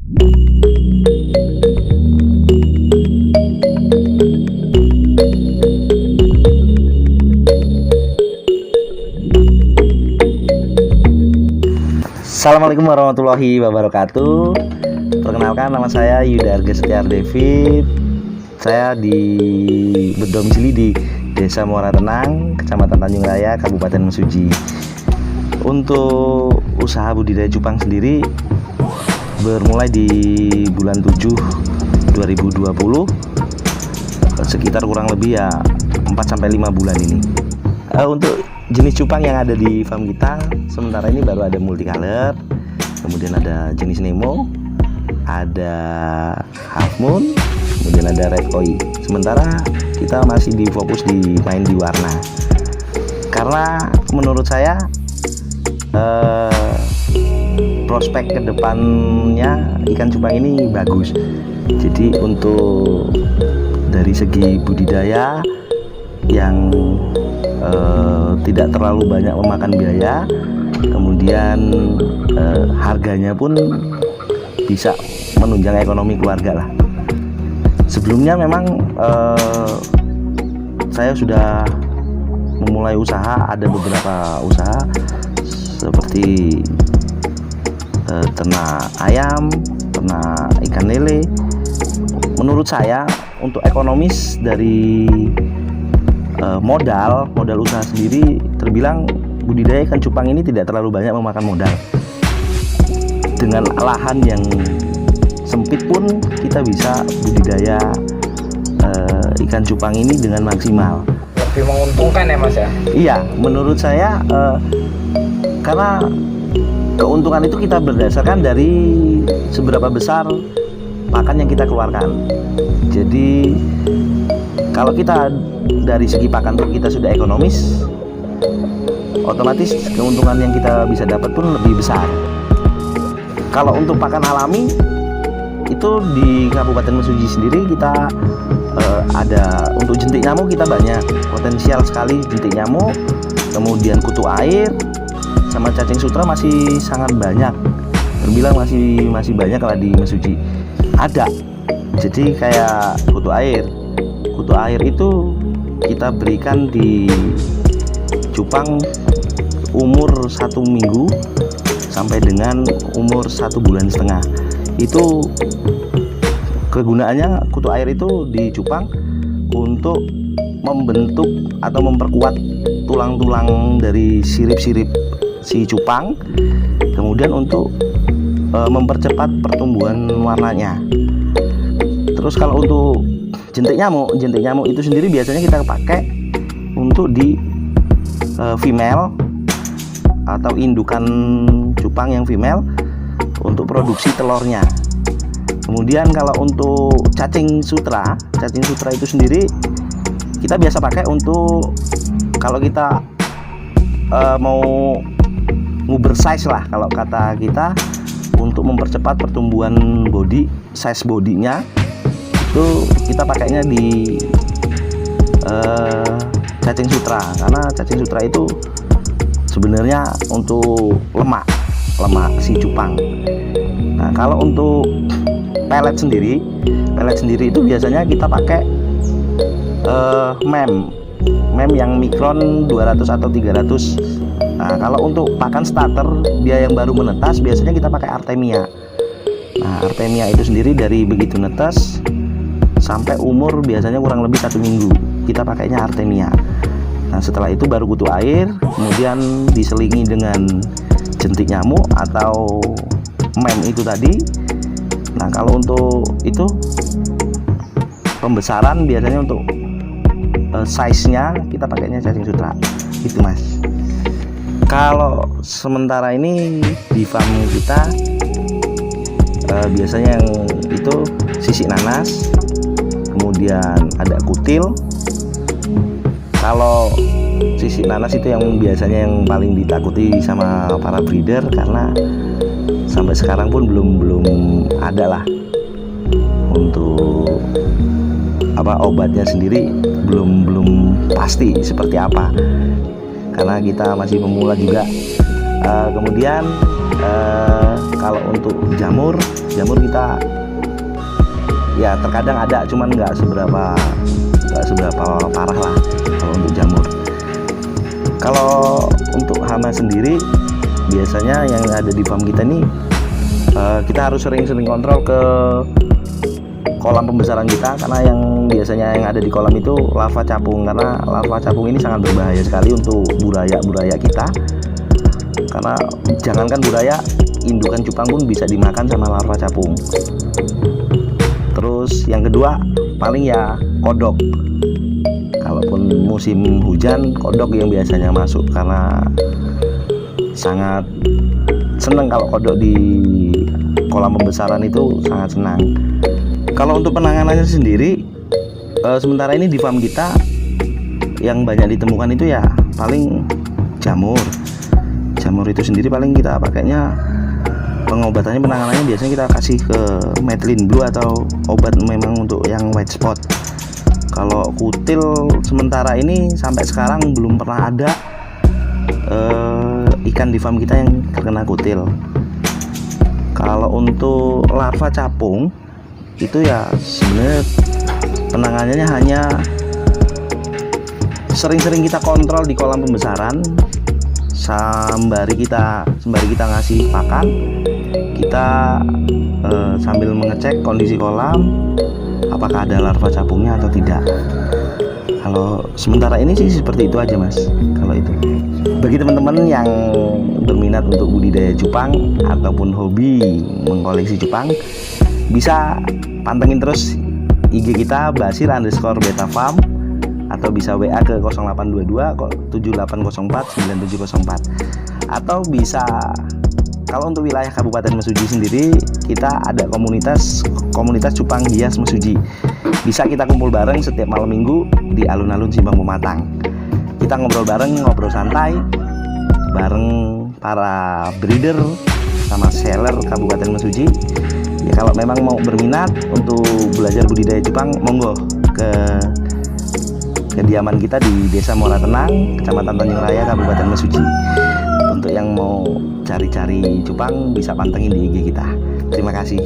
Assalamualaikum warahmatullahi wabarakatuh. Perkenalkan, nama saya Yuda Arga Setiar David. Saya berdomisili di Desa Muara Tenang, Kecamatan Tanjung Raya, Kabupaten Mesuji. Untuk usaha budidaya cupang sendiri bermulai di bulan 7 2020, sekitar kurang lebih ya 4-5 bulan ini. Untuk jenis cupang yang ada di farm kita sementara ini baru ada multicolor, kemudian ada jenis Nemo, ada half moon, kemudian ada red koi. Sementara kita masih difokus di main di warna, karena menurut saya prospek kedepannya ikan cupang ini bagus. Jadi untuk dari segi budidaya yang tidak terlalu banyak memakan biaya, kemudian harganya pun bisa menunjang ekonomi keluarga lah. Sebelumnya memang saya sudah memulai usaha, ada beberapa usaha seperti ternak ayam, ternak ikan lele. Menurut saya untuk ekonomis dari modal usaha sendiri, terbilang budidaya ikan cupang ini tidak terlalu banyak memakan modal. Dengan lahan yang sempit pun kita bisa budidaya ikan cupang ini dengan maksimal. Lebih menguntungkan ya Mas ya? Iya, menurut saya karena keuntungan itu kita berdasarkan dari seberapa besar pakan yang kita keluarkan. Jadi kalau kita dari segi pakan kita sudah ekonomis, otomatis keuntungan yang kita bisa dapat pun lebih besar. Kalau untuk pakan alami itu di Kabupaten Mesuji sendiri kita ada untuk jentik nyamuk, kita banyak potensial sekali jentik nyamuk, kemudian kutu air sama cacing sutra masih sangat banyak, terbilang masih banyak lah di Mesuji ada. Jadi kayak kutu air itu kita berikan di cupang umur 1 minggu sampai dengan umur 1,5 bulan. Itu kegunaannya kutu air itu di cupang untuk membentuk atau memperkuat tulang-tulang dari sirip-sirip si cupang, kemudian untuk mempercepat pertumbuhan warnanya. Terus kalau untuk jentik nyamuk itu sendiri biasanya kita pakai untuk di female atau indukan cupang yang female untuk produksi telurnya. Kemudian kalau untuk cacing sutra itu sendiri kita biasa pakai untuk kalau kita mau nguber size lah, kalau kata kita, untuk mempercepat pertumbuhan size bodinya itu kita pakainya di cacing sutra, karena cacing sutra itu sebenarnya untuk lemak si cupang. Nah, kalau untuk pelet sendiri itu biasanya kita pakai mem yang mikron 200 atau 300. Nah, kalau untuk pakan starter dia yang baru menetas biasanya kita pakai Artemia. Nah, Artemia itu sendiri dari begitu netas sampai umur biasanya kurang lebih 1 minggu kita pakainya Artemia. Nah, setelah itu baru kutu air, kemudian diselingi dengan jentik nyamuk atau mem itu tadi. Nah, kalau untuk itu pembesaran biasanya untuk size-nya kita pakainya cacing sutra. Itu Mas. Kalau sementara ini di farm kita biasanya yang itu sisik nanas, kemudian ada kutil. Kalau sisik nanas itu yang biasanya yang paling ditakuti sama para breeder, karena sampai sekarang pun belum ada lah untuk obatnya sendiri, belum pasti seperti apa, karena kita masih pemula juga. Kemudian kalau untuk jamur kita ya terkadang ada, cuman nggak seberapa parah lah kalau untuk jamur. Kalau untuk hama sendiri biasanya yang ada di farm kita ini kita harus sering-sering kontrol ke kolam pembesaran kita, karena yang biasanya yang ada di kolam itu larva capung, karena larva capung ini sangat berbahaya sekali untuk buraya kita, karena jangankan buraya, indukan cupang pun bisa dimakan sama larva capung. Terus yang kedua paling ya kodok. Kalaupun musim hujan, kodok yang biasanya masuk, karena sangat senang kalau kodok di kolam pembesaran itu sangat senang. Kalau untuk penanganannya sendiri, sementara ini di farm kita yang banyak ditemukan itu ya paling jamur itu sendiri paling kita pakainya, pengobatannya, penanganannya biasanya kita kasih ke Methylene Blue atau obat memang untuk yang white spot. Kalau kutil sementara ini sampai sekarang belum pernah ada ikan di farm kita yang terkena kutil. Kalau untuk larva capung itu ya sebenarnya penanganannya hanya sering-sering kita kontrol di kolam pembesaran, sembari kita ngasih pakan, kita sambil mengecek kondisi kolam apakah ada larva capungnya atau tidak. Kalau sementara ini sih seperti itu aja mas. Kalau itu bagi teman-teman yang berminat untuk budidaya cupang ataupun hobi mengkoleksi cupang, bisa pantengin terus IG kita basir_beta_farm, atau bisa WA ke 0822 7804 9704, atau bisa, kalau untuk wilayah Kabupaten Mesuji sendiri kita ada komunitas cupang hias Mesuji. Bisa kita kumpul bareng setiap malam minggu di alun-alun Simpang Pematang. Kita ngobrol bareng, ngobrol santai bareng para breeder sama seller Kabupaten Mesuji. Ya kalau memang mau berminat untuk belajar budidaya cupang, monggo ke kediaman kita di Desa Muara Tenang, Kecamatan Tanjung Raya, Kabupaten Mesuji. Untuk yang mau cari-cari cupang bisa pantengin di IG kita. Terima kasih.